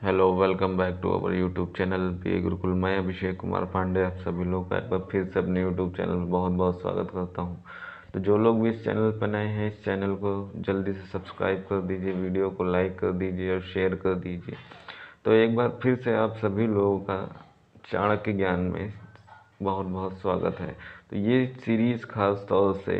Hello, welcome back to our YouTube channel PA Gurukul. मैं अभिषेक कुमार पांडे आप सभी लोग का एक बार फिर से अपने यूट्यूब चैनल में बहुत बहुत स्वागत करता हूं। तो जो लोग भी इस चैनल पर नए हैं, इस चैनल को जल्दी से सब्सक्राइब कर दीजिए, वीडियो को लाइक कर दीजिए और शेयर कर दीजिए। तो एक बार फिर से आप सभी लोगों का चाणक्य ज्ञान में बहुत बहुत स्वागत है। तो ये सीरीज़ खास तौर से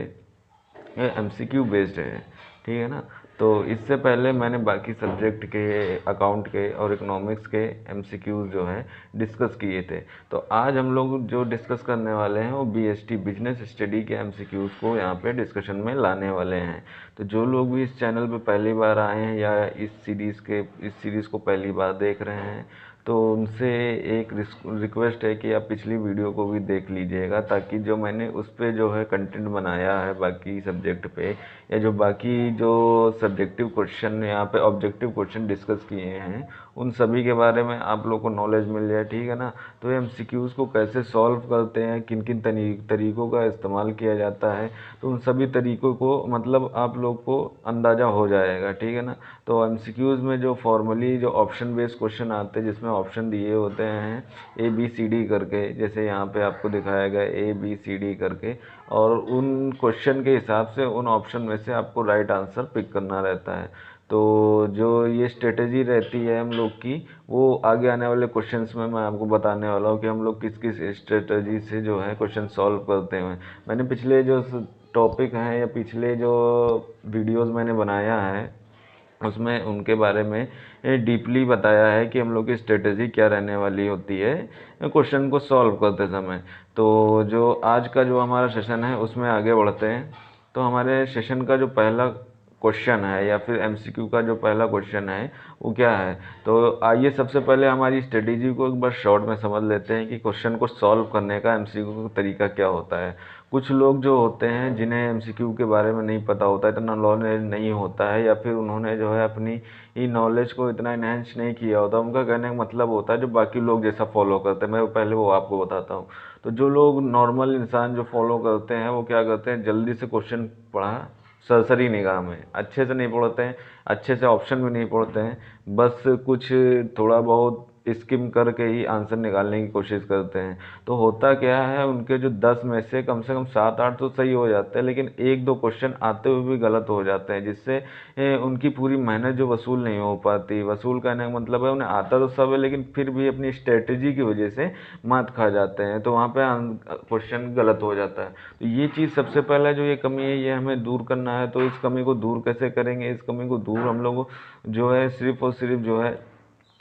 ये एमसीक्यू बेस्ड है, ठीक है ना। तो इससे पहले मैंने बाकी सब्जेक्ट के, अकाउंट के और इकोनॉमिक्स के एमसीक्यूज जो हैं डिस्कस किए थे। तो आज हम लोग जो डिस्कस करने वाले हैं वो बीएसटी बिजनेस स्टडी के एमसीक्यूज को यहाँ पे डिस्कशन में लाने वाले हैं। तो जो लोग भी इस चैनल पे पहली बार आए हैं या इस सीरीज़ को पहली बार देख रहे हैं, तो उनसे एक रिक्वेस्ट है कि आप पिछली वीडियो को भी देख लीजिएगा, ताकि जो मैंने उस पर जो है कंटेंट बनाया है बाकी सब्जेक्ट पे, या जो बाकी जो सब्जेक्टिव क्वेश्चन यहाँ पे ऑब्जेक्टिव क्वेश्चन डिस्कस किए हैं, उन सभी के बारे में आप लोग को नॉलेज मिल जाए, ठीक है ना। तो एमसीक्यूज़ को कैसे सॉल्व करते हैं, किन किन तरीक़ों का इस्तेमाल किया जाता है, तो उन सभी तरीक़ों को मतलब आप लोग को अंदाज़ा हो जाएगा, ठीक है ना। तो एमसीक्यूज़ में जो फॉर्मली जो ऑप्शन बेस्ड क्वेश्चन आते हैं, जिसमें ऑप्शन दिए होते हैं ए बी सी डी करके, जैसे यहाँ पे आपको दिखाया गया ए बी सी डी करके, और उन क्वेश्चन के हिसाब से उन ऑप्शन में से आपको राइट आंसर पिक करना रहता है। तो जो ये स्ट्रेटेजी रहती है हम लोग की, वो आगे आने वाले क्वेश्चंस में मैं आपको बताने वाला हूँ कि हम लोग किस किस स्ट्रेटेजी से जो है क्वेश्चन सॉल्व करते हैं। मैंने पिछले जो टॉपिक हैं या पिछले जो वीडियोस मैंने बनाया है, उसमें उनके बारे में डीपली बताया है कि हम लोग की स्ट्रेटेजी क्या रहने वाली होती है क्वेश्चन को सॉल्व करते समय। तो जो आज का जो हमारा सेशन है उसमें आगे बढ़ते हैं। तो हमारे सेशन का जो पहला क्वेश्चन है या फिर एमसीक्यू का जो पहला क्वेश्चन है वो क्या है, तो आइए सबसे पहले हमारी स्ट्रेटेजी को एक बार शॉर्ट में समझ लेते हैं कि क्वेश्चन को सॉल्व करने का एमसीक्यू का तरीका क्या होता है। कुछ लोग जो होते हैं जिन्हें एमसीक्यू के बारे में नहीं पता होता है, इतना नॉलेज नहीं होता है, या फिर उन्होंने जो है अपनी ही नॉलेज को इतना इन्हेंस नहीं किया होता, उनका कहने का मतलब होता है जो बाकी लोग जैसा फॉलो करते हैं, मैं पहले वो आपको बताता हूँ। तो जो लोग नॉर्मल इंसान जो फॉलो करते हैं वो क्या करते हैं, जल्दी से क्वेश्चन पढ़ा सरसरी निगाह में, अच्छे से नहीं पढ़ते हैं, अच्छे से ऑप्शन भी नहीं पढ़ते हैं, बस कुछ थोड़ा बहुत स्किम करके ही आंसर निकालने की कोशिश करते हैं। तो होता क्या है, उनके जो 10 में से कम 7-8 तो सही हो जाते हैं, लेकिन एक दो क्वेश्चन आते हुए भी गलत हो जाते हैं, जिससे उनकी पूरी मेहनत जो वसूल नहीं हो पाती। वसूल करने का मतलब है उन्हें आता तो सब है, लेकिन फिर भी अपनी स्ट्रेटजी की वजह से मात खा जाते हैं, तो वहाँ पे क्वेश्चन गलत हो जाता है। तो ये चीज़ सबसे पहला जो ये कमी है, ये हमें दूर करना है। तो इस कमी को दूर कैसे करेंगे, इस कमी को दूर हम लोग जो है सिर्फ और सिर्फ जो है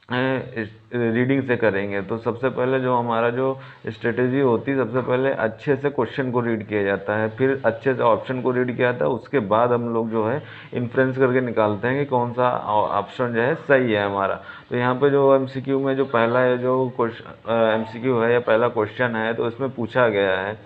रीडिंग से करेंगे। तो सबसे पहले जो हमारा जो स्ट्रेटेजी होती है, सबसे पहले अच्छे से क्वेश्चन को रीड किया जाता है, फिर अच्छे से ऑप्शन को रीड किया जाता है, उसके बाद हम लोग जो है इन्फ्रेंस करके निकालते हैं कि कौन सा ऑप्शन जो है सही है हमारा। तो यहाँ पे जो एमसीक्यू में जो पहला जो एमसीक्यू है या पहला क्वेश्चन है, तो इसमें पूछा गया है,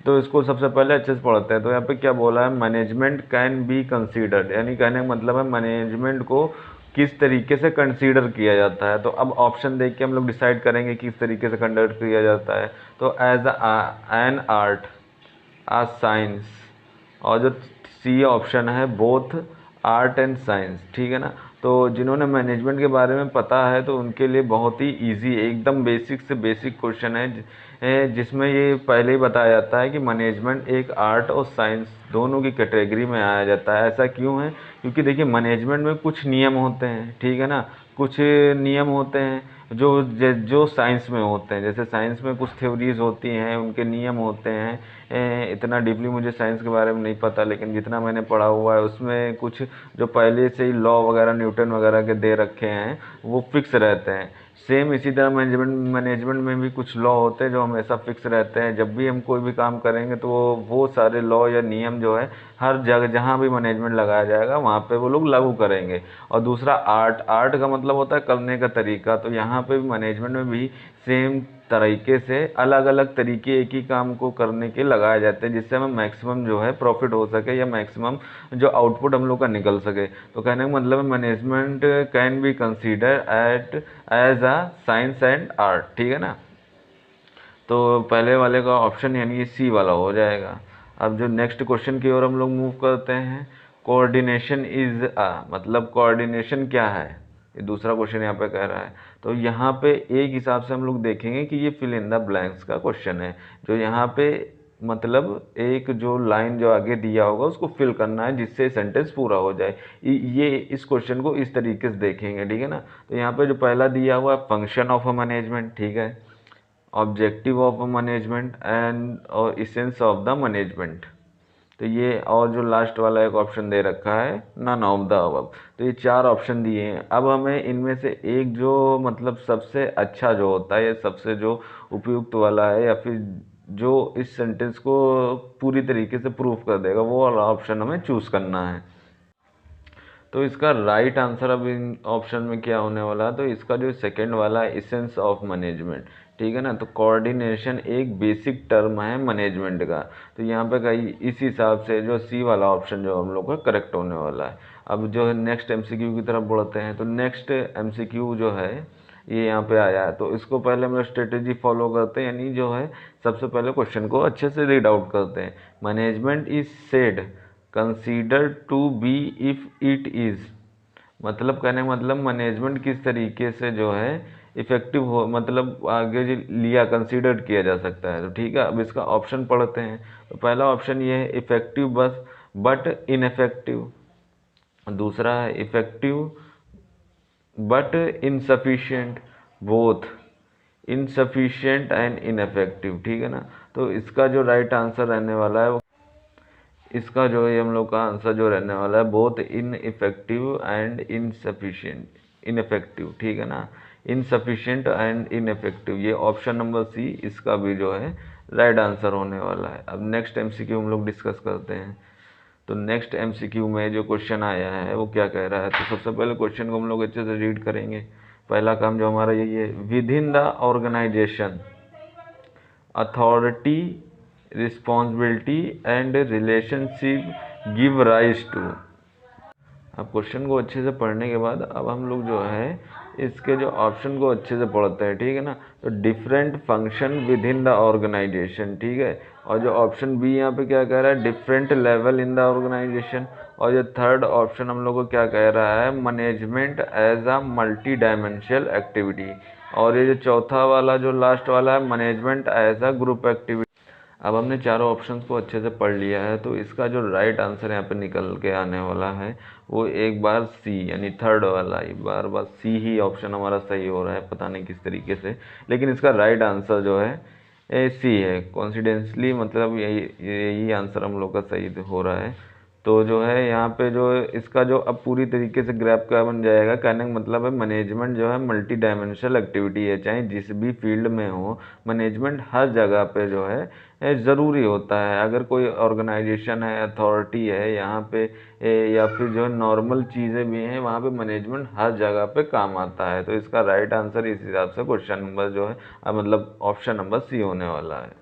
तो इसको सबसे पहले अच्छे से पढ़ते हैं। तो यहाँ पे क्या बोला है, मैनेजमेंट कैन बी कंसीडर्ड, यानी कहने का मतलब है मैनेजमेंट को किस तरीके से कंसीडर किया जाता है। तो अब ऑप्शन देख के हम लोग डिसाइड करेंगे किस तरीके से कंडक्ट किया जाता है। तो as an art, a science, और जो सी ऑप्शन है बोथ आर्ट एंड साइंस, ठीक है ना। तो जिन्होंने मैनेजमेंट के बारे में पता है तो उनके लिए बहुत ही इजी, एकदम बेसिक से बेसिक क्वेश्चन है, जिसमें ये पहले ही बताया जाता है कि मैनेजमेंट एक आर्ट और साइंस दोनों की कैटेगरी में आया जाता है। ऐसा क्यों है, क्योंकि देखिए मैनेजमेंट में कुछ नियम होते हैं, ठीक है ना, कुछ नियम होते हैं जो जो साइंस में होते हैं। जैसे साइंस में कुछ थ्योरीज होती हैं, उनके नियम होते हैं। इतना डीपली मुझे साइंस के बारे में नहीं पता, लेकिन जितना मैंने पढ़ा हुआ है उसमें कुछ जो पहले से ही लॉ वगैरह न्यूटन वगैरह के दे रखे हैं वो फिक्स रहते हैं। सेम इसी तरह मैनेजमेंट में भी कुछ लॉ होते हैं जो हमेशा फिक्स रहते हैं। जब भी हम कोई भी काम करेंगे तो वो सारे लॉ या नियम जो है हर जगह जहाँ भी मैनेजमेंट लगाया जाएगा वहाँ पे वो लोग लागू करेंगे। और दूसरा आर्ट का मतलब होता है करने का तरीका। तो यहाँ पे भी मैनेजमेंट में भी सेम तरीके से अलग अलग तरीके एक ही काम को करने के लगाए जाते हैं, जिससे हमें मैक्सिमम जो है प्रॉफिट हो सके या मैक्सिमम जो आउटपुट हम लोग का निकल सके। तो कहने का मतलब है management can be consider at as a science and art, ठीक है ना। तो पहले वाले का ऑप्शन यानी सी वाला हो जाएगा। अब जो नेक्स्ट क्वेश्चन की ओर हम लोग मूव करते हैं, कोऑर्डिनेशन इज मतलब कोऑर्डिनेशन क्या है। ये दूसरा क्वेश्चन यहाँ पे कह रहा है। तो यहाँ पे एक हिसाब से हम लोग देखेंगे कि ये फिल इन द ब्लैंक्स का क्वेश्चन है, जो यहाँ पे मतलब एक जो लाइन जो आगे दिया होगा उसको फिल करना है जिससे सेंटेंस पूरा हो जाए। ये इस क्वेश्चन को इस तरीके से देखेंगे, ठीक है ना। तो यहाँ पे जो पहला दिया हुआ है फंक्शन ऑफ अ मैनेजमेंट, ठीक है, objective of a management and और इसेंस ऑफ द मैनेजमेंट। तो ये और जो लास्ट वाला एक ऑप्शन दे रखा है नन ऑफ द अबव। तो ये 4 ऑप्शन दिए हैं। अब हमें इनमें से एक जो मतलब सबसे अच्छा जो होता है या सबसे जो उपयुक्त वाला है या फिर जो इस सेंटेंस को पूरी तरीके से प्रूफ कर देगा वो वाला ऑप्शन हमें चूज करना है। तो इसका राइट आंसर अब इन ऑप्शन में क्या होने वाला है, तो इसका जो सेकंड वाला है इसेंस ऑफ मैनेजमेंट, ठीक है ना। तो कोऑर्डिनेशन एक बेसिक टर्म है मैनेजमेंट का। तो यहाँ पे कहीं इस हिसाब से जो सी वाला ऑप्शन जो हम लोग का करेक्ट होने वाला है। अब जो है नेक्स्ट एमसीक्यू की तरफ बढ़ते हैं। तो नेक्स्ट एमसीक्यू जो है ये यहाँ पे आया है। तो इसको पहले हम लोग स्ट्रेटेजी फॉलो करते हैं, यानी जो है सबसे पहले क्वेश्चन को अच्छे से रीड आउट करते हैं। Management is said consider to be if it is, मतलब कहने का मतलब मैनेजमेंट किस तरीके से जो है इफेक्टिव हो, मतलब आगे जो लिया कंसीडर किया जा सकता है। तो ठीक है, अब इसका ऑप्शन पढ़ते हैं। तो पहला ऑप्शन ये है इफेक्टिव बस बट इनफेक्टिव, दूसरा है effective but insufficient, both insufficient and ineffective, ठीक है ना। तो इसका जो राइट आंसर रहने वाला है वो इसका जो है हम लोग का आंसर जो रहने वाला है both in effective and insufficient, ineffective, ठीक है ना, इनसफिशिएंट एंड इनफेक्टिव। ये ऑप्शन नंबर सी इसका भी जो है राइट आंसर होने वाला है। अब नेक्स्ट एमसीक्यू हम लोग डिस्कस करते हैं। तो नेक्स्ट एमसीक्यू में जो क्वेश्चन आया है वो क्या कह रहा है। तो सबसे पहले क्वेश्चन को हम लोग अच्छे से रीड करेंगे। पहला काम जो हमारा यही है, within the organisation authority responsibility and relationship give rise to. अब क्वेश्चन को अच्छे से पढ़ने के बाद अब हम लोग जो है इसके जो ऑप्शन को अच्छे से पढ़ते हैं, ठीक है ना। तो different function within the organisation, ठीक है। और जो ऑप्शन बी यहाँ पे क्या कह रहा है, different level in the organisation. और जो थर्ड ऑप्शन हम लोग को क्या कह रहा है, management as a multi dimensional activity. और ये जो चौथा वाला जो लास्ट वाला है, management as a group activity. अब हमने चारों ऑप्शंस को अच्छे से पढ़ लिया है। तो इसका जो राइट आंसर यहाँ पे निकल के आने वाला है वो एक बार सी, यानी थर्ड वाला, एक बार सी ही ऑप्शन हमारा सही हो रहा है, पता नहीं किस तरीके से, लेकिन इसका राइट आंसर जो है सी है। कॉन्फिडेंसली मतलब यही यही आंसर हम लोग का सही हो रहा है। तो जो है यहाँ पे जो इसका जो अब पूरी तरीके से ग्रैप क्या बन जाएगा, कहने का मतलब है मैनेजमेंट जो है मल्टी डायमेंशनल एक्टिविटी है। चाहे जिस भी फील्ड में हो, मैनेजमेंट हर जगह पे जो है ज़रूरी होता है। अगर कोई ऑर्गेनाइजेशन है, अथॉरिटी है यहाँ पे या फिर जो नॉर्मल चीज़ें भी हैं वहाँ पे मैनेजमेंट हर जगह पे काम आता है। तो इसका राइट आंसर इस हिसाब से क्वेश्चन नंबर जो है मतलब ऑप्शन नंबर सी होने वाला है।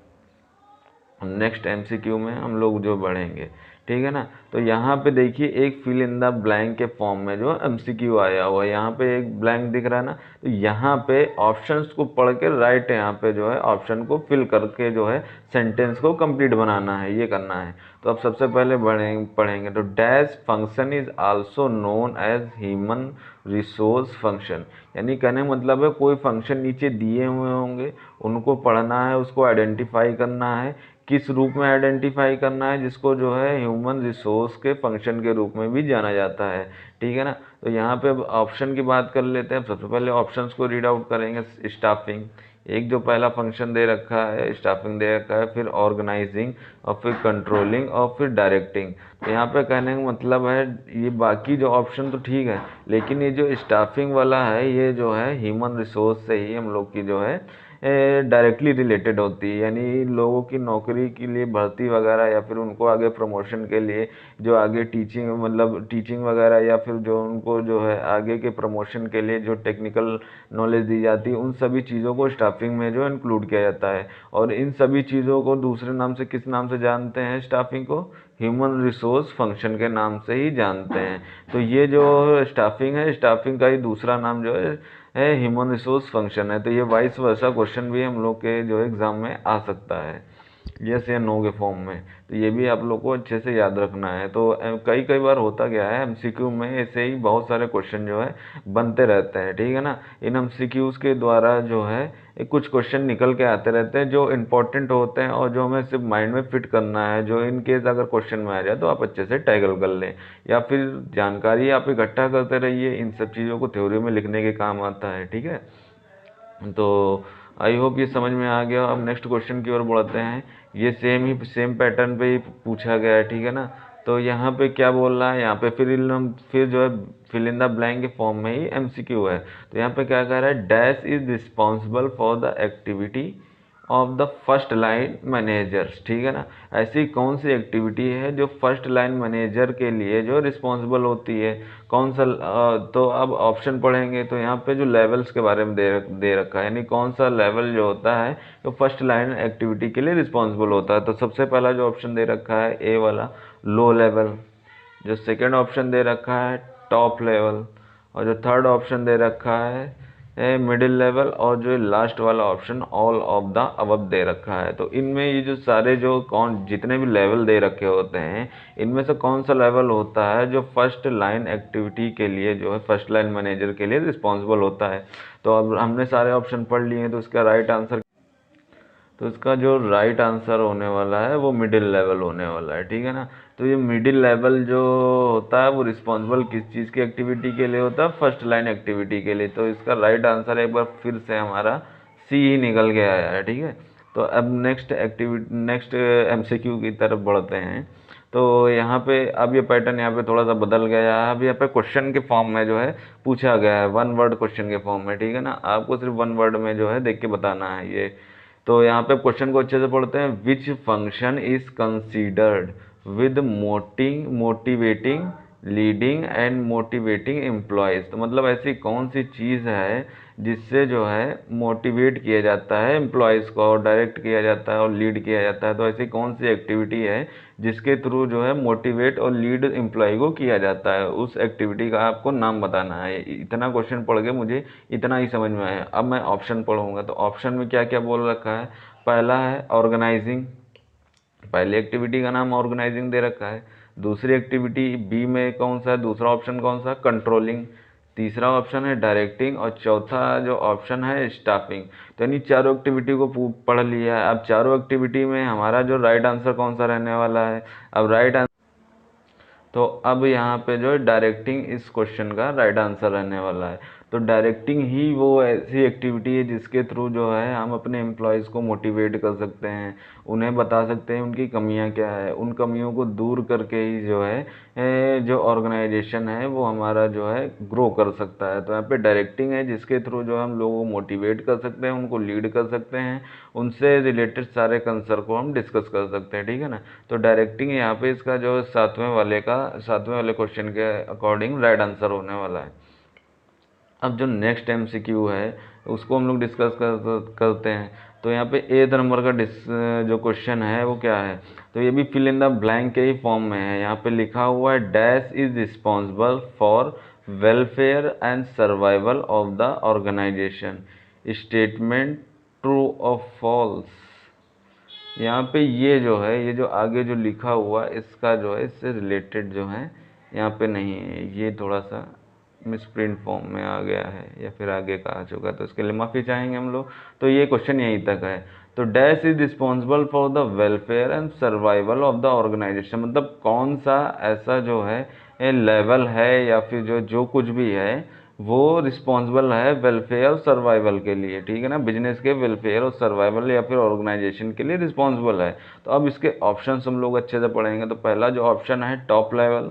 नेक्स्ट एमसीक्यू में हम लोग जो बढ़ेंगे, ठीक है ना। तो यहाँ पे देखिए एक फिल इन द ब्लैंक के फॉर्म में जो एमसीक्यू आया हुआ है, यहाँ पे एक ब्लैंक दिख रहा है ना। तो यहाँ पे ऑप्शंस को पढ़ के राइट यहाँ पे जो है ऑप्शन को फिल करके जो है सेंटेंस को कंप्लीट बनाना है, ये करना है। तो अब सबसे पहले पढ़ेंगे तो dash function is also known as human resource function, यानी कहने मतलब है कोई फंक्शन नीचे दिए हुए होंगे, उनको पढ़ना है, उसको आइडेंटिफाई करना है। किस रूप में आइडेंटिफाई करना है, जिसको जो है ह्यूमन रिसोर्स के फंक्शन के रूप में भी जाना जाता है, ठीक है ना। तो यहाँ पे अब ऑप्शन की बात कर लेते हैं। सबसे पहले ऑप्शंस को रीड आउट करेंगे। स्टाफिंग, एक जो पहला फंक्शन दे रखा है स्टाफिंग दे रखा है, फिर ऑर्गेनाइजिंग और फिर कंट्रोलिंग और फिर डायरेक्टिंग। तो यहाँ पे कहने का मतलब है ये बाकी जो ऑप्शन तो ठीक है, लेकिन ये जो स्टाफिंग वाला है ये जो है ह्यूमन रिसोर्स से ही हम लोग की जो है डायरेक्टली रिलेटेड होती है। यानी लोगों की नौकरी के लिए भर्ती वगैरह या फिर उनको आगे प्रमोशन के लिए जो आगे टीचिंग मतलब टीचिंग वगैरह या फिर जो उनको जो है आगे के प्रमोशन के लिए जो टेक्निकल नॉलेज दी जाती है, उन सभी चीज़ों को स्टाफिंग में जो इंक्लूड किया जाता है। और इन सभी चीज़ों को दूसरे नाम से किस नाम से जानते हैं, स्टाफिंग को ह्यूमन रिसोर्स फंक्शन के नाम से ही जानते हैं। तो ये जो स्टाफिंग है, स्टाफिंग का ही दूसरा नाम जो है ह्यूमन रिसोर्स फंक्शन है। तो ये वाइस वर्सा क्वेश्चन भी हम लोग के जो एग्जाम में आ सकता है। यस या नो के फॉर्म में। तो ये भी आप लोग को अच्छे से याद रखना है। तो कई कई बार होता क्या है, एमसीक्यू में ऐसे ही बहुत सारे क्वेश्चन जो है बनते रहते हैं, ठीक है ना। इन एमसीक्यूज के द्वारा जो है कुछ क्वेश्चन निकल के आते रहते हैं जो इंपॉर्टेंट होते हैं और जो हमें सिर्फ माइंड में फिट करना है, जो इन केस अगर क्वेश्चन में आ जाए तो आप अच्छे से टैकल कर लें, या फिर जानकारी आप इकट्ठा करते रहिए। इन सब चीज़ों को थ्योरी में लिखने के काम आता है, ठीक है। तो आई होप ये समझ में आ गया। अब नेक्स्ट क्वेश्चन की ओर बढ़ते हैं। ये सेम पैटर्न पे ही पूछा गया है, ठीक है ना। तो यहाँ पे क्या बोल रहा है, यहाँ पे फिर जो है फिल इन द ब्लैंक के फॉर्म में ही एमसीक्यू है। तो यहाँ पे क्या कह रहा है, dash is responsible for the activity of the first line managers, ठीक है ना। ऐसी कौन सी एक्टिविटी है जो फर्स्ट लाइन मैनेजर के लिए जो रिस्पॉन्सिबल होती है, कौन सा तो अब ऑप्शन पढ़ेंगे तो यहाँ पे जो लेवल्स के बारे में दे रखा है, यानी कौन सा लेवल जो होता है जो फर्स्ट लाइन एक्टिविटी के लिए रिस्पॉन्सिबल होता है। तो सबसे पहला जो ऑप्शन दे रखा है ए वाला, लो लेवल। जो सेकेंड ऑप्शन दे रखा है टॉप लेवल, और जो थर्ड ऑप्शन दे रखा है मिडिल लेवल, और जो लास्ट वाला option all of the above दे रखा है। तो इनमें ये जो सारे जो जितने भी लेवल दे रखे होते हैं, इनमें से कौन सा लेवल होता है जो फर्स्ट लाइन एक्टिविटी के लिए जो है फर्स्ट लाइन मैनेजर के लिए रिस्पॉन्सिबल होता है। तो अब हमने सारे ऑप्शन पढ़ लिए हैं, तो इसका राइट आंसर, तो इसका जो राइट आंसर होने वाला है वो मिडिल लेवल होने वाला है, ठीक है ना। तो ये मिडिल लेवल जो होता है वो रिस्पॉन्सिबल किस चीज़ की एक्टिविटी के लिए होता है, फर्स्ट लाइन एक्टिविटी के लिए। तो इसका राइट आंसर एक बार फिर से हमारा सी ही निकल के आया है, ठीक है। तो अब नेक्स्ट एमसीक्यू की तरफ बढ़ते हैं। तो यहाँ पे अब ये पैटर्न यहाँ पे थोड़ा सा बदल गया है। अब यहाँ पे क्वेश्चन के फॉर्म में जो है पूछा गया है, वन वर्ड क्वेश्चन के फॉर्म में, ठीक है ना। आपको सिर्फ वन वर्ड में जो है देख के बताना है ये। तो यहाँ पे क्वेश्चन को अच्छे से पढ़ते हैं। Which function is considered with motivating leading and motivating employees. तो मतलब ऐसी कौन सी चीज़ है जिससे जो है मोटिवेट किया जाता है एम्प्लॉयज़ को, और डायरेक्ट किया जाता है और लीड किया जाता है। तो ऐसी कौन सी एक्टिविटी है जिसके थ्रू जो है मोटिवेट और लीड एम्प्लॉय को किया जाता है, उस एक्टिविटी का आपको नाम बताना है। इतना क्वेश्चन पढ़ के मुझे इतना ही समझ में आया। अब मैं ऑप्शन पढ़ूंगा। तो ऑप्शन में क्या क्या बोल रखा है, पहला है ऑर्गेनाइजिंग, पहली एक्टिविटी का नाम ऑर्गेनाइजिंग दे रखा है। दूसरी एक्टिविटी बी में कौन सा है, दूसरा ऑप्शन कौन सा, कंट्रोलिंग। तीसरा ऑप्शन है डायरेक्टिंग, और चौथा जो ऑप्शन है स्टाफिंग। तो यानी चारों एक्टिविटी को पढ़ लिया है। अब चारों एक्टिविटी में हमारा जो राइट आंसर कौन सा रहने वाला है, अब राइट आंसर, तो अब यहाँ पे जो है डायरेक्टिंग इस क्वेश्चन का राइट आंसर रहने वाला है। तो डायरेक्टिंग ही वो ऐसी एक्टिविटी है जिसके थ्रू जो है हम अपने एम्प्लॉयज़ को मोटिवेट कर सकते हैं, उन्हें बता सकते हैं उनकी कमियां क्या है, उन कमियों को दूर करके ही जो है जो ऑर्गेनाइजेशन है वो हमारा जो है ग्रो कर सकता है। तो यहाँ पे डायरेक्टिंग है जिसके थ्रू जो हम लोगों को मोटिवेट कर सकते हैं, उनको लीड कर सकते हैं, उनसे रिलेटेड सारे कंसर्न को हम डिस्कस कर सकते हैं, ठीक है ना। तो डायरेक्टिंग यहाँ पे इसका जो सातवें वाले क्वेश्चन के अकॉर्डिंग राइट आंसर होने वाला है। अब जो नेक्स्ट एमसीक्यू है उसको हम लोग डिस्कस करते हैं। तो यहाँ पे ए नंबर का जो क्वेश्चन है वो क्या है, तो ये भी फिल इन द ब्लैंक के ही फॉर्म में है। यहाँ पे लिखा हुआ है dash is responsible for welfare and survival of the organisation, statement true और फॉल्स। यहाँ पे ये जो है, ये जो आगे जो लिखा हुआ इसका जो है इससे रिलेटेड जो है यहाँ पे नहीं है, ये थोड़ा सा मिसप्रिंट फॉर्म में आ गया है या फिर आगे का आ चुका है, तो इसके लिए माफ़ी चाहेंगे हम लोग। तो ये क्वेश्चन यहीं तक है। तो dash is responsible for the welfare and survival of the organisation, मतलब कौन सा ऐसा जो है लेवल है या फिर जो कुछ भी है वो रिस्पॉन्सिबल है वेलफेयर और सर्वाइवल के लिए, ठीक है ना। बिजनेस के वेलफेयर और सर्वाइवल या फिर ऑर्गेनाइजेशन के लिए रिस्पॉन्सिबल है। तो अब इसके ऑप्शंस हम लोग अच्छे से पढ़ेंगे। तो पहला जो ऑप्शन है टॉप लेवल,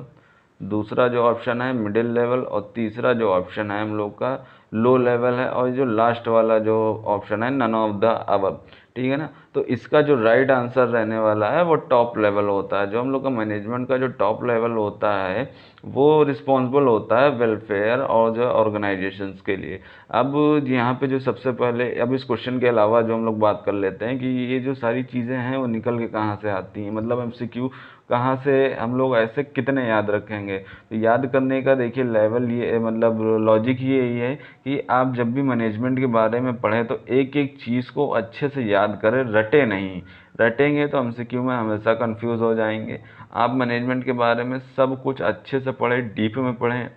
दूसरा जो ऑप्शन है मिडिल लेवल, और तीसरा जो ऑप्शन है हम लोग का लो लेवल है, और जो लास्ट वाला जो ऑप्शन है नन ऑफ द अबव, ठीक है ना। तो इसका जो राइट आंसर रहने वाला है वो टॉप लेवल होता है। जो हम लोग का मैनेजमेंट का जो टॉप लेवल होता है वो रिस्पॉन्सिबल होता है वेलफेयर और जो ऑर्गेनाइजेशंस के लिए। अब यहाँ पे जो सबसे पहले, अब इस क्वेश्चन के अलावा जो हम लोग बात कर लेते हैं कि ये जो सारी चीज़ें हैं वो निकल के कहाँ से आती हैं, मतलब एमसीक्यू कहाँ से हम लोग ऐसे कितने याद रखेंगे। तो याद करने का देखिए लेवल ये मतलब लॉजिक ये यही है कि आप जब भी मैनेजमेंट के बारे में पढ़ें तो एक एक चीज़ को अच्छे से याद करें, रटे नहीं। रटेंगे तो एमसीक्यू में हमेशा कंफ्यूज हो जाएंगे। आप मैनेजमेंट के बारे में सब कुछ अच्छे से पढ़ें, डीप में पढ़ें,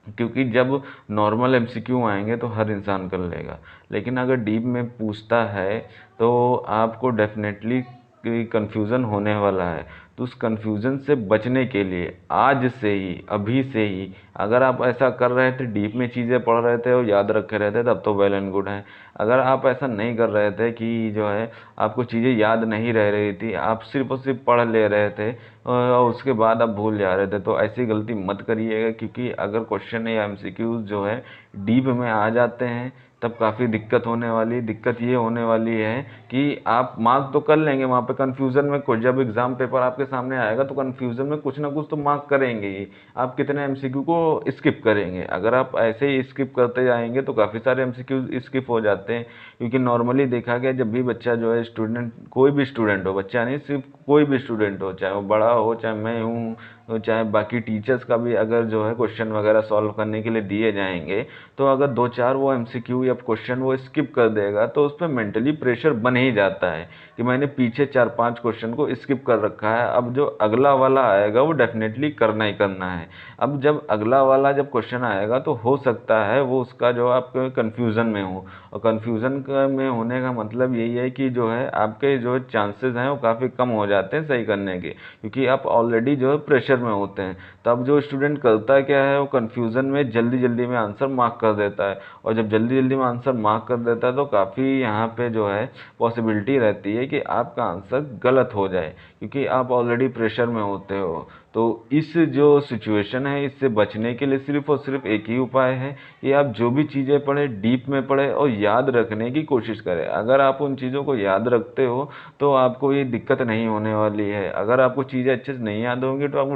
क्योंकि जब नॉर्मल एमसीक्यू आएंगे तो हर इंसान कर लेगा, लेकिन अगर डीप में पूछता है तो आपको डेफिनेटली कन्फ्यूज़न होने वाला है। तो उस कन्फ्यूज़न से बचने के लिए आज से ही, अभी से ही अगर आप ऐसा कर रहे थे, डीप में चीज़ें पढ़ रहे थे और याद रखे रहे थे, तब तो वेल एंड गुड है। अगर आप ऐसा नहीं कर रहे थे कि जो है आपको चीज़ें याद नहीं रह रही थी, आप सिर्फ और सिर्फ पढ़ ले रहे थे और उसके बाद आप भूल जा रहे थे, तो ऐसी गलती मत करिएगा। क्योंकि अगर क्वेश्चन या एमसीक्यूज जो है डीप में आ जाते हैं तब काफ़ी दिक्कत होने वाली। दिक्कत ये होने वाली है कि आप मार्क तो कर लेंगे वहाँ पे, कन्फ्यूज़न में कुछ, जब एग्ज़ाम पेपर आपके सामने आएगा तो कन्फ्यूज़न में कुछ ना कुछ तो मार्क करेंगे ही। आप कितने एमसीक्यू को स्किप करेंगे? अगर आप ऐसे ही स्किप करते जाएंगे तो काफ़ी सारे एमसीक्यू स्किप हो जाते हैं। क्योंकि नॉर्मली देखा गया, जब भी बच्चा जो है स्टूडेंट, कोई भी स्टूडेंट हो, बच्चा नहीं सिर्फ कोई भी स्टूडेंट हो, चाहे वो बड़ा हो, चाहे मैं हूँ, चाहे बाकी टीचर्स का भी अगर जो है क्वेश्चन वगैरह सॉल्व करने के लिए दिए जाएंगे, तो अगर 2-4 वो एमसीक्यू या क्वेश्चन वो स्किप कर देगा तो उस पर मेंटली प्रेशर बन ही जाता है कि मैंने पीछे 4-5 क्वेश्चन को स्किप कर रखा है, अब जो अगला वाला आएगा वो डेफिनेटली करना ही करना है। अब जब अगला वाला जब क्वेश्चन आएगा तो हो सकता है वो उसका जो आपके कन्फ्यूज़न में हो, और कन्फ्यूज़न में होने का मतलब यही है कि जो है आपके जो चांसेस हैं वो काफ़ी कम हो जाते हैं सही करने के, क्योंकि आप ऑलरेडी जो है प्रेशर में होते हैं। तब जो स्टूडेंट करता क्या है, वो कन्फ्यूज़न में जल्दी जल्दी में आंसर मार्क कर देता है, और जब जल्दी जल्दी में आंसर मार्क कर देता है तो काफ़ी यहाँ पे जो है पॉसिबिलिटी रहती है कि आपका आंसर गलत हो जाए, क्योंकि आप ऑलरेडी प्रेशर में होते हो। तो इस जो सिचुएशन है, इससे बचने के लिए सिर्फ और सिर्फ एक ही उपाय है कि आप जो भी चीज़ें पढ़ें डीप में पढ़ें और याद रखने की कोशिश करें। अगर आप उन चीज़ों को याद रखते हो तो आपको ये दिक्कत नहीं होने वाली है। अगर आपको चीज़ें अच्छे से नहीं याद होंगी तो आपको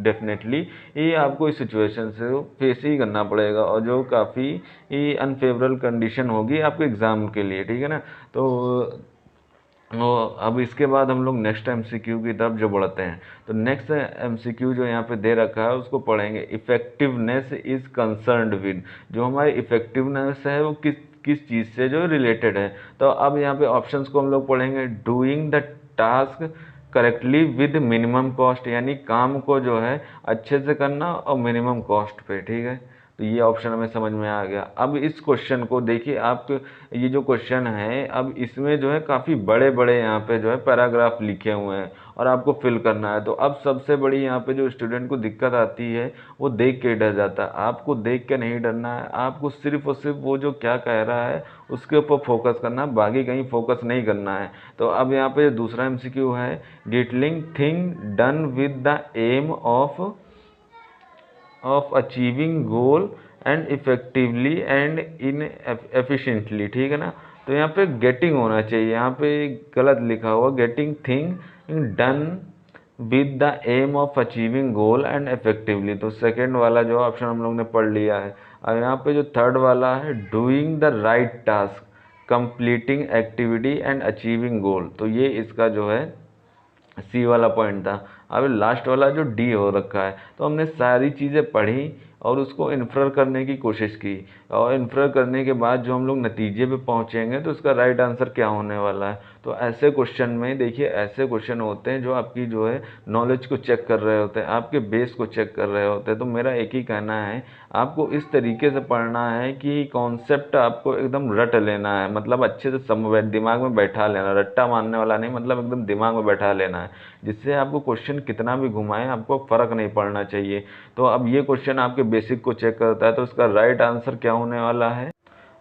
डेफिनेटली ये आपको इस सिचुएशन से फेस ही करना पड़ेगा, और जो काफ़ी अनफेवरेबल कंडीशन होगी आपके एग्ज़ाम के लिए, ठीक है ना। तो अब इसके बाद हम लोग नेक्स्ट एमसीक्यू की तरफ जो बढ़ते हैं, तो नेक्स्ट एमसीक्यू जो यहाँ पे दे रखा है उसको पढ़ेंगे। इफेक्टिवनेस इज कंसर्न्ड विद, जो हमारी इफेक्टिवनेस है वो किस किस चीज़ से जो रिलेटेड है। तो अब यहाँ पे ऑप्शंस को हम लोग पढ़ेंगे। Doing the task correctly with minimum cost, यानी काम को जो है अच्छे से करना और मिनिमम कॉस्ट पे, ठीक है। तो ये ऑप्शन हमें समझ में आ गया। अब इस क्वेश्चन को देखिए, आप ये जो क्वेश्चन है, अब इसमें जो है काफ़ी बड़े बड़े यहाँ पे जो है पैराग्राफ लिखे हुए हैं और आपको फिल करना है। तो अब सबसे बड़ी यहाँ पे जो स्टूडेंट को दिक्कत आती है वो देख के डर जाता है। आपको देख के नहीं डरना है, आपको सिर्फ और सिर्फ वो जो क्या कह रहा है उसके ऊपर फोकस करना है, बाकी कहीं फोकस नहीं करना है। तो अब यहाँ पे दूसरा एमसीक्यू है, detailing thing done with the aim of achieving goal and effectively and in efficiently, ठीक है ना। तो यहाँ पे गेटिंग होना चाहिए, यहाँ पे गलत लिखा हुआ, getting thing done with the aim of achieving goal and effectively. तो सेकंड वाला जो ऑप्शन हम लोग ने पढ़ लिया है। और यहाँ पे जो थर्ड वाला है, doing the right task completing activity and achieving goal, तो ये इसका जो है सी वाला पॉइंट था। अब लास्ट वाला जो डी हो रखा है, तो हमने सारी चीज़ें पढ़ी और उसको इन्फर करने की कोशिश की, और इन्फर करने के बाद जो हम लोग नतीजे पे पहुंचेंगे तो उसका राइट आंसर क्या होने वाला है। तो ऐसे क्वेश्चन में देखिए, ऐसे क्वेश्चन होते हैं जो आपकी जो है नॉलेज को चेक कर रहे होते हैं, आपके बेस को चेक कर रहे होते हैं। तो मेरा एक ही कहना है, आपको इस तरीके से पढ़ना है कि कॉन्सेप्ट आपको एकदम रट लेना है, मतलब अच्छे से दिमाग में बैठा लेना, रट्टा मारने वाला नहीं, मतलब एकदम दिमाग में बैठा लेना है, जिससे आपको क्वेश्चन कितना भी घुमाए आपको फ़र्क नहीं पड़ना चाहिए। तो अब ये क्वेश्चन आपके बेसिक को चेक करता है, तो इसका राइट आंसर क्या होने वाला है।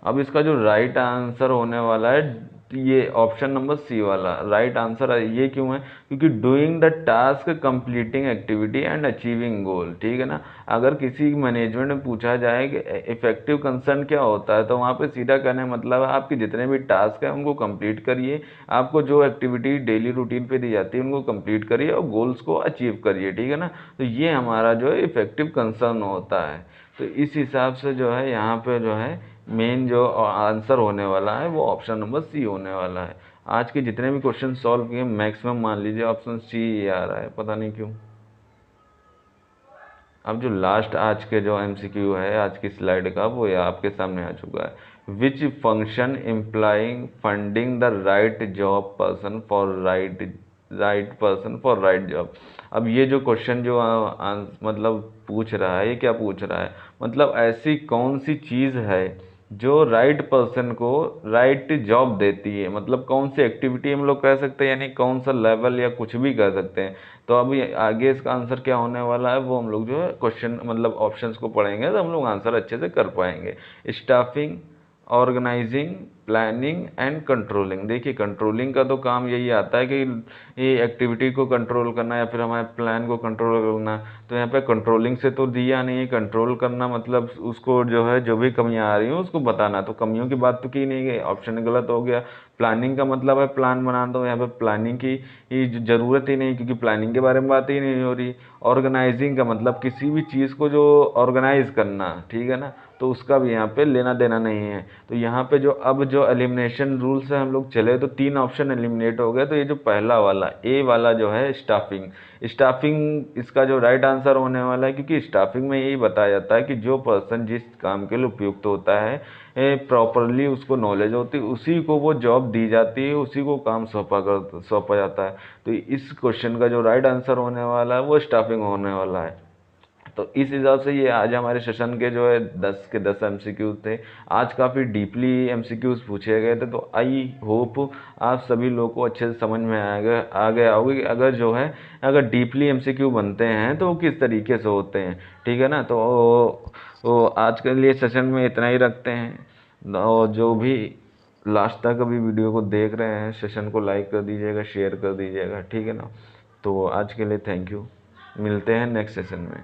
अब इसका जो राइट आंसर होने वाला है ये ऑप्शन नंबर सी वाला राइट आंसर है। ये क्यों है? क्योंकि doing the task completing activity and achieving goal, ठीक है ना। अगर किसी मैनेजमेंट में पूछा जाए कि इफेक्टिव कंसर्न क्या होता है, तो वहाँ पे सीधा कहने मतलब है आपके जितने भी टास्क हैं उनको कंप्लीट करिए, आपको जो एक्टिविटी डेली रूटीन पे दी जाती है उनको कंप्लीट करिए और गोल्स को अचीव करिए, ठीक है ना। तो ये हमारा जो है इफेक्टिव कंसर्न होता है। तो इस हिसाब से जो है यहाँ पे जो है मेन जो आंसर होने वाला है वो ऑप्शन नंबर सी होने वाला है। आज के जितने भी क्वेश्चन सॉल्व किए मैक्सिमम मान लीजिए ऑप्शन सी ही आ रहा है, पता नहीं क्यों। अब जो लास्ट आज के जो एमसीक्यू है आज की स्लाइड का, वो ये आपके सामने आ चुका है। Which function implying funding the right job person for right person for right job. अब ये जो क्वेश्चन जो मतलब पूछ रहा है, ये क्या पूछ रहा है, मतलब ऐसी कौन सी चीज़ है जो राइट पर्सन को राइट जॉब देती है, मतलब कौन सी एक्टिविटी हम लोग कह सकते हैं, यानी कौन सा लेवल या कुछ भी कह सकते हैं। तो अभी आगे इसका आंसर क्या होने वाला है वो हम लोग जो है क्वेश्चन मतलब ऑप्शंस को पढ़ेंगे तो हम लोग आंसर अच्छे से कर पाएंगे। Staffing, organising, planning and controlling. देखिए कंट्रोलिंग का तो काम यही आता है कि ये एक्टिविटी को कंट्रोल करना या फिर हमारे प्लान को कंट्रोल करना। तो यहाँ पे कंट्रोलिंग से तो दिया नहीं है, कंट्रोल करना मतलब उसको जो है जो भी कमियां आ रही हैं उसको बताना, तो कमियों की बात तो की नहीं गई, ऑप्शन गलत हो गया। प्लानिंग का मतलब है प्लान बनाना, तो यहाँ पे प्लानिंग की ज़रूरत ही नहीं क्योंकि प्लानिंग के बारे में बात ही नहीं हो रही। ऑर्गेनाइजिंग का मतलब किसी भी चीज़ को जो ऑर्गेनाइज करना, ठीक है ना, तो उसका भी यहाँ पे लेना देना नहीं है। तो यहाँ पे जो अब जो एलिमिनेशन रूल से हम लोग चले तो 3 ऑप्शन एलिमिनेट हो गए। तो ये जो पहला वाला ए वाला जो है स्टाफिंग, स्टाफिंग इसका जो राइट आंसर होने वाला है, क्योंकि स्टाफिंग में यही बताया जाता है कि जो पर्सन जिस काम के लिए उपयुक्त होता है, प्रॉपरली उसको नॉलेज होती है, उसी को वो जॉब दी जाती है, उसी को काम सौंपा जाता है। तो इस क्वेश्चन का जो राइट आंसर होने वाला है वो स्टाफिंग होने वाला है। तो इस हिसाब से ये आज हमारे सेशन के जो है 10 के 10 एमसीक्यूज थे। आज काफ़ी डीपली एमसीक्यूज पूछे गए थे, तो आई होप आप सभी लोगों को अच्छे से समझ में आ गया होगा कि अगर जो है अगर डीपली एमसीक्यू बनते हैं तो वो किस तरीके से होते हैं, ठीक है ना। तो आज के लिए सेशन में इतना ही रखते हैं, और जो भी लास्ट तक अभी वीडियो को देख रहे हैं सेशन को लाइक कर दीजिएगा, शेयर कर दीजिएगा, ठीक है ना। तो आज के लिए थैंक यू, मिलते हैं नेक्स्ट सेशन में।